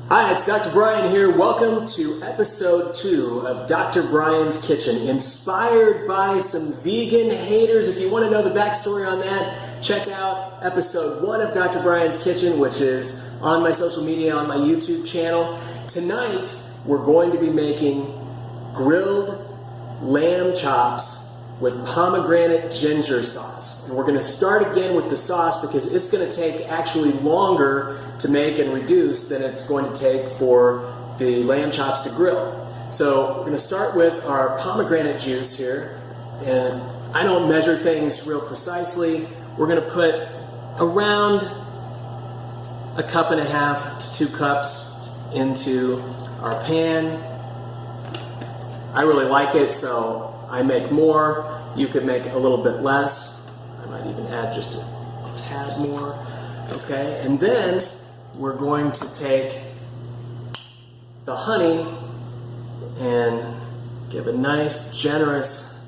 Hi, it's Dr. Brian here. Welcome to episode 2 of Dr. Brian's Kitchen, inspired by some vegan haters. If you want to know the backstory on that, check out episode 1 of Dr. Brian's Kitchen, which is on my social media, on my YouTube channel. Tonight, we're going to be making grilled lamb chops with pomegranate ginger sauce. And we're going to start again with the sauce because it's going to take actually longer to make and reduce than it's going to take for the lamb chops to grill. So we're going to start with our pomegranate juice here. And I don't measure things real precisely. We're going to put around 1.5 cups to 2 cups into our pan. I really like it, so I make more. You could make a little bit less. I might even add just a tad more. Okay, and then we're going to take the honey and give a nice generous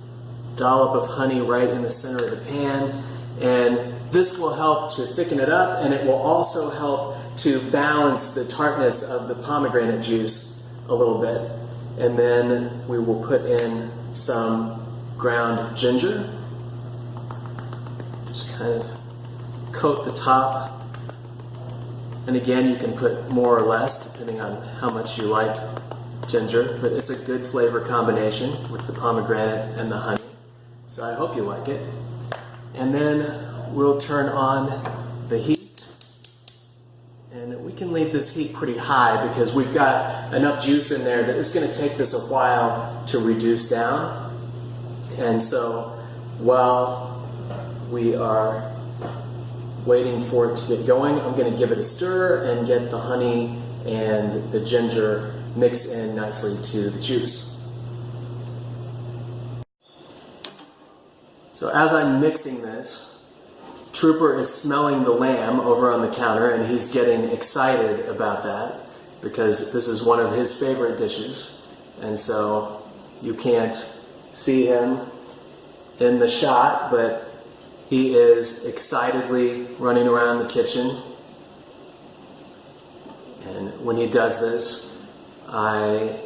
dollop of honey right in the center of the pan. And this will help to thicken it up, and it will also help to balance the tartness of the pomegranate juice a little bit. And then we will put in some ground ginger. Just kind of coat the top. And again, you can put more or less depending on how much you like ginger, but it's a good flavor combination with the pomegranate and the honey. So I hope you like it. And then we'll turn on the heat. And we can leave this heat pretty high because we've got enough juice in there that it's going to take this a while to reduce down. And so while we are waiting for it to get going, I'm going to give it a stir and get the honey and the ginger mixed in nicely to the juice. So as I'm mixing this, Trooper is smelling the lamb over on the counter, and he's getting excited about that because this is one of his favorite dishes. And so you can't see him in the shot, but he is excitedly running around the kitchen. And when he does this, I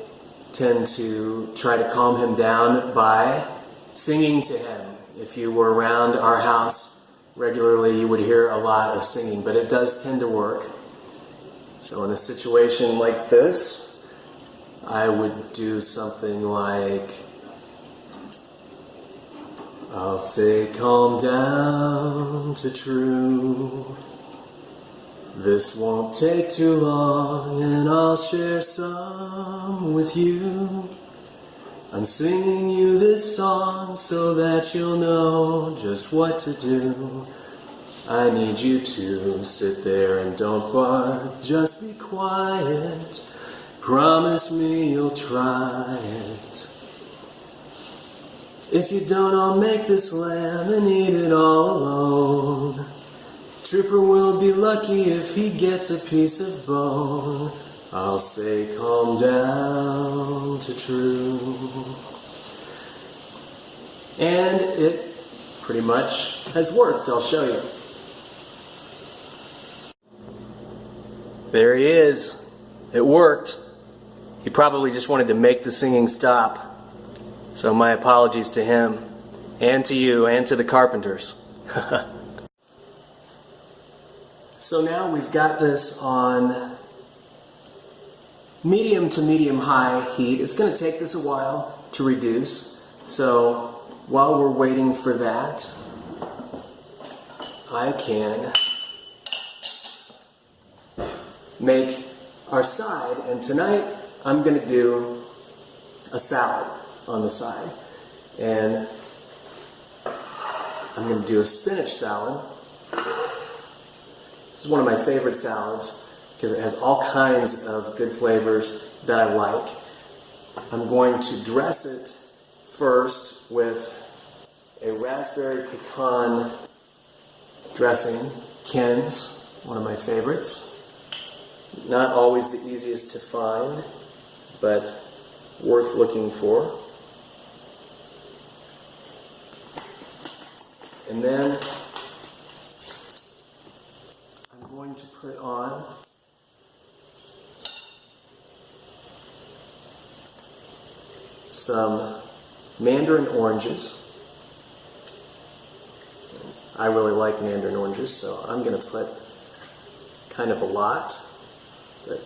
tend to try to calm him down by singing to him. If you were around our house regularly, you would hear a lot of singing, but it does tend to work. So in a situation like this, I would do something like, I'll say, calm down to true. This won't take too long, and I'll share some with you. I'm singing you this song so that you'll know just what to do. I need you to sit there and don't bark, just be quiet. Promise me you'll try it. If you don't, I'll make this lamb and eat it all alone. Trooper will be lucky if he gets a piece of bone. I'll say calm down to true. And it pretty much has worked. I'll show you. There he is. It worked. He probably just wanted to make the singing stop. So my apologies to him, and to you, and to the carpenters. So now we've got this on medium to medium-high heat. It's going to take this a while to reduce. So while we're waiting for that, I can make our side. And tonight I'm going to do a salad on the side. And I'm going to do a spinach salad. This is one of my favorite salads because it has all kinds of good flavors that I like. I'm going to dress it first with a raspberry pecan dressing, Ken's, one of my favorites. Not always the easiest to find, but worth looking for. And then I'm going to put on some mandarin oranges. I really like mandarin oranges, so I'm going to put kind of a lot, but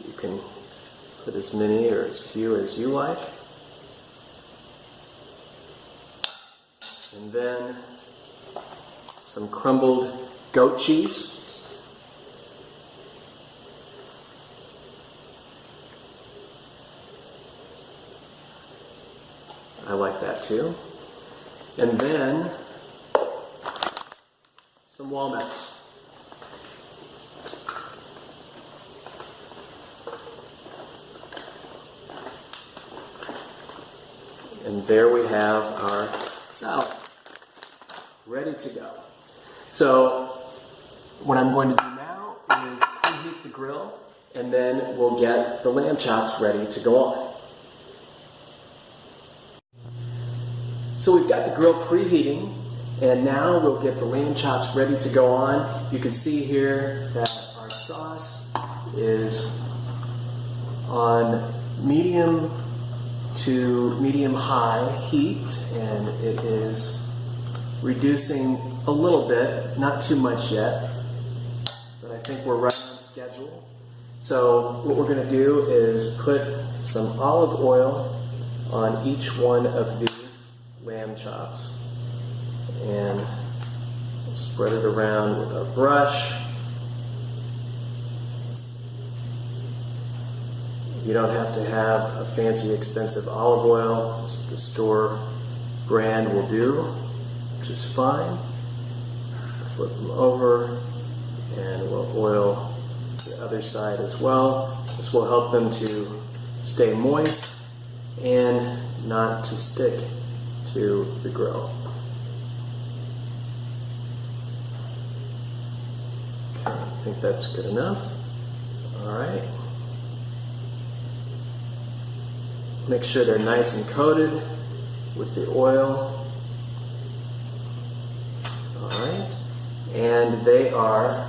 you can put as many or as few as you like. And then some crumbled goat cheese. I like that too. And then some walnuts. And there we have our salad, ready to go. So what I'm going to do now is preheat the grill, and then we'll get the lamb chops ready to go on. So we've got the grill preheating, and now we'll get the lamb chops ready to go on. You can see here that our sauce is on medium to medium-high heat, and it is reducing a little bit, not too much yet, but I think we're right on schedule. So what we're going to do is put some olive oil on each one of these lamb chops, and we'll spread it around with our brush. You don't have to have a fancy, expensive olive oil. Just the store brand will do, which is fine. Flip them over, and we'll oil the other side as well. This will help them to stay moist and not to stick to the grill. Okay, I think that's good enough. All right. Make sure they're nice and coated with the oil. All right. And they are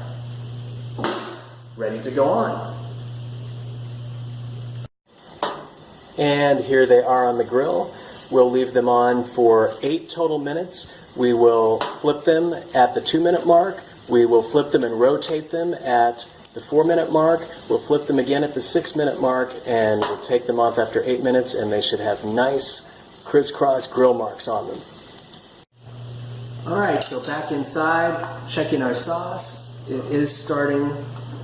ready to go on. And here they are on the grill. We'll leave them on for 8 total minutes. We will flip them at the 2-minute mark. We will flip them and rotate them at the 4-minute mark. We'll flip them again at the 6-minute mark, and we'll take them off after 8 minutes, and they should have nice crisscross grill marks on them. Alright, so back inside, checking our sauce. It is starting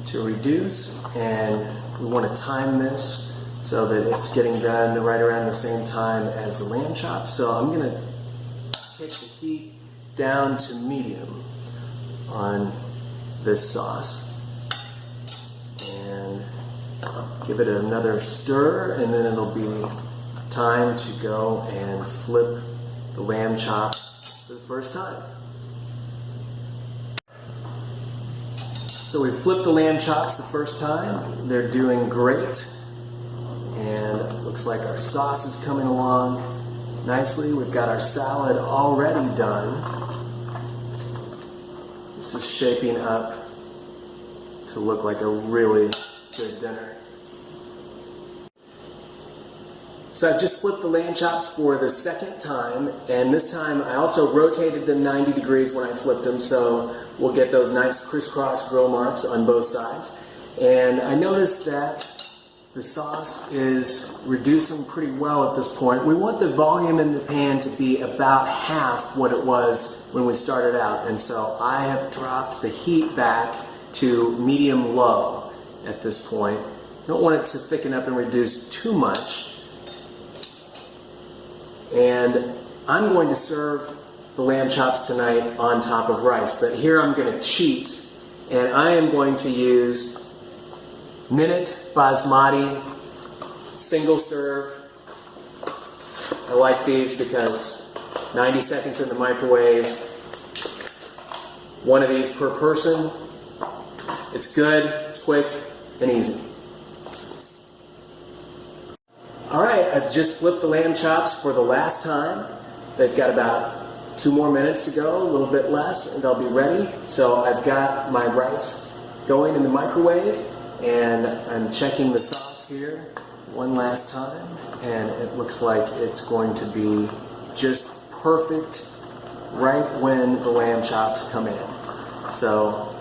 to reduce, and we want to time this so that it's getting done right around the same time as the lamb chops. So I'm going to take the heat down to medium on this sauce. And give it another stir, and then it'll be time to go and flip the lamb chops for the first time. So we flipped the lamb chops the first time. They're doing great, and it looks like our sauce is coming along nicely. We've got our salad already done. This is shaping up to look like a really good dinner. So I've just flipped the lamb chops for the second time, and this time I also rotated them 90 degrees when I flipped them, so we'll get those nice crisscross grill marks on both sides. And I noticed that the sauce is reducing pretty well at this point. We want the volume in the pan to be about half what it was when we started out, and so I have dropped the heat back to medium-low at this point. You don't want it to thicken up and reduce too much. And I'm going to serve the lamb chops tonight on top of rice, but here I'm going to cheat, and I am going to use minute basmati single serve. I like these because 90 seconds in the microwave, one of these per person. It's good, quick, and easy. Alright, I've just flipped the lamb chops for the last time. They've got about 2 more minutes to go, a little bit less, and they'll be ready. So I've got my rice going in the microwave, and I'm checking the sauce here one last time, and it looks like it's going to be just perfect right when the lamb chops come in. So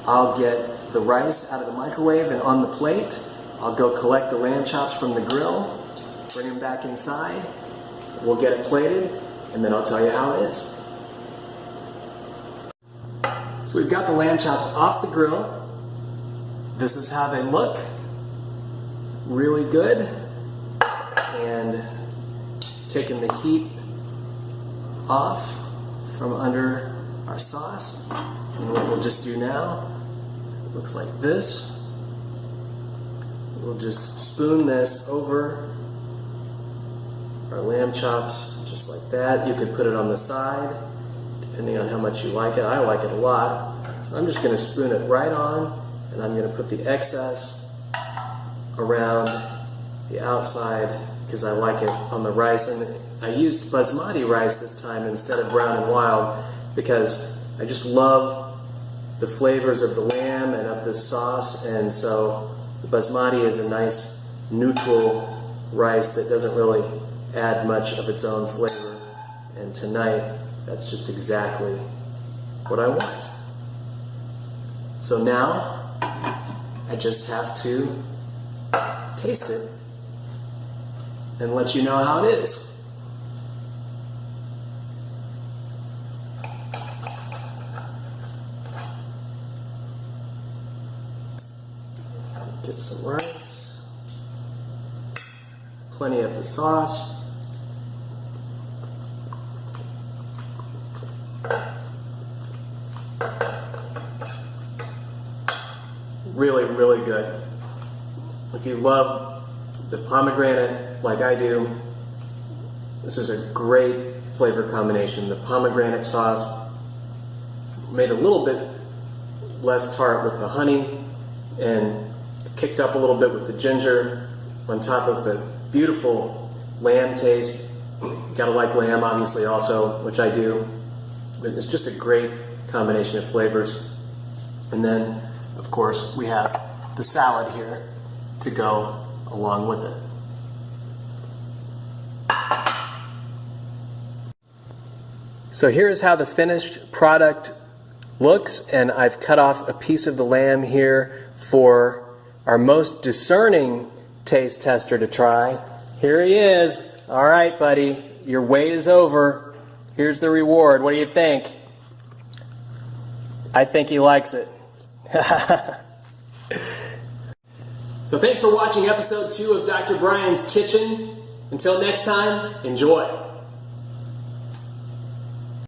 I'll get the rice out of the microwave and on the plate. I'll go collect the lamb chops from the grill, bring them back inside. We'll get it plated, and then I'll tell you how it is. So we've got the lamb chops off the grill. This is how they look. Really good. And taking the heat off from under our sauce. And what we'll just do now, it looks like this. We'll just spoon this over our lamb chops, just like that. You could put it on the side, depending on how much you like it. I like it a lot. So I'm just going to spoon it right on, and I'm going to put the excess around the outside because I like it on the rice. And I used basmati rice this time instead of brown and wild because I just love the flavors of the lamb and of this sauce, and so the basmati is a nice neutral rice that doesn't really add much of its own flavor, and tonight that's just exactly what I want. So now I just have to taste it and let you know how it is. Get some rice, plenty of the sauce. Really, really good. If you love the pomegranate like I do, this is a great flavor combination. The pomegranate sauce made a little bit less tart with the honey and kicked up a little bit with the ginger on top of the beautiful lamb taste. You gotta like lamb obviously also, which I do. But it's just a great combination of flavors. And then, of course, we have the salad here to go along with it. So here's how the finished product looks, and I've cut off a piece of the lamb here for our most discerning taste tester to try. Here he is. All right, buddy, your wait is over. Here's the reward. What do you think? I think he likes it. So thanks for watching episode 2 of Dr. Brian's Kitchen. Until next time, enjoy.